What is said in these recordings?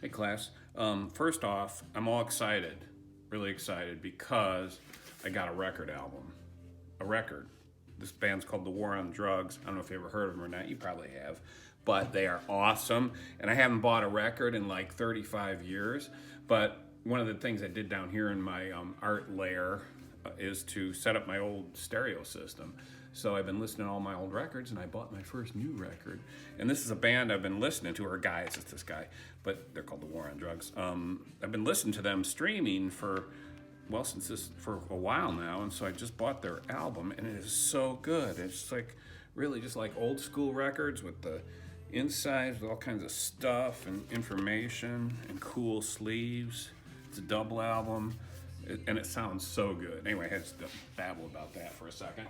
Hey class. First off, I'm all excited, really excited because I got a record album. A record. This band's called The War on Drugs. I don't know if you ever heard of them or not. You probably have. But they are awesome. And I haven't bought a record in like 35 years. But one of the things I did down here in my art lair is to set up my old stereo system. So I've been listening to all my old records, and I bought my first new record. And this is a band I've been listening to, or a guy, it's just this guy, but they're called The War on Drugs. I've been listening to them streaming for a while now, and so I just bought their album, and it is so good. It's like really just like old school records with the insides with all kinds of stuff and information and cool sleeves. It's a double album, and it sounds so good. Anyway, I had to babble about that for a second.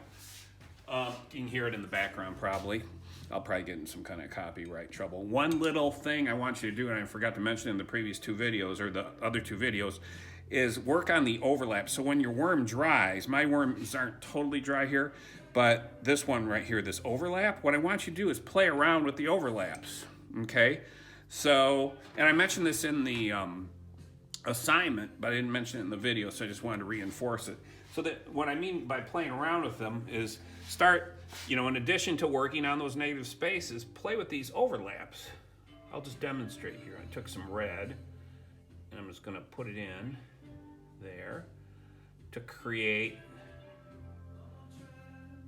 You can hear it in the background probably. I'll probably get in some kind of copyright trouble. One little thing I want you to do, and I forgot to mention in the previous two videos, or the other two videos, is work on the overlap. So when your worm dries, my worms aren't totally dry here, but this one right here, this overlap, what I want you to do is play around with the overlaps, okay? So, and I mentioned this in the assignment, but I didn't mention it in the video, so I just wanted to reinforce it. So that what I mean by playing around with them is start, in addition to working on those negative spaces, play with these overlaps. I'll just demonstrate here. I took some red, and I'm just going to put it in there to create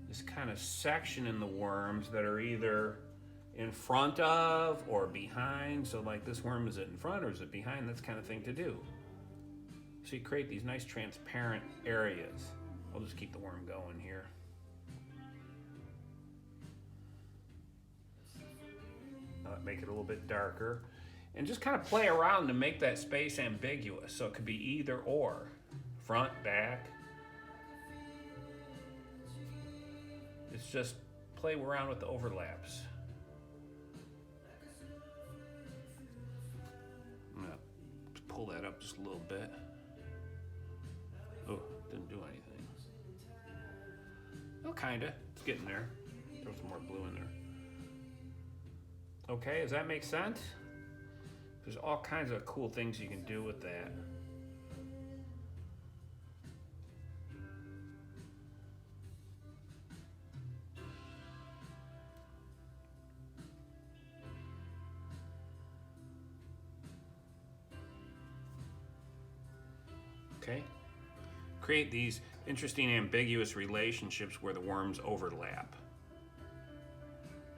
this kind of section in the worms that are either in front of or behind. So like this worm, is it in front or is it behind? That's kind of thing to do. So you create these nice transparent areas. I'll just keep the worm going here. Make it a little bit darker. And just kind of play around to make that space ambiguous. So it could be either or. Front, back. It's just play around with the overlaps. I'm going to pull that up just a little bit. Oh, didn't do anything. Oh, kinda. It's getting there. Throw some more blue in there. Okay, does that make sense? There's all kinds of cool things you can do with that. Okay? Create these interesting ambiguous relationships where the worms overlap.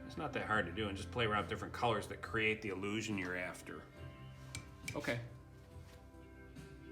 It's not that hard to do, and just play around with different colors that create the illusion you're after. Okay.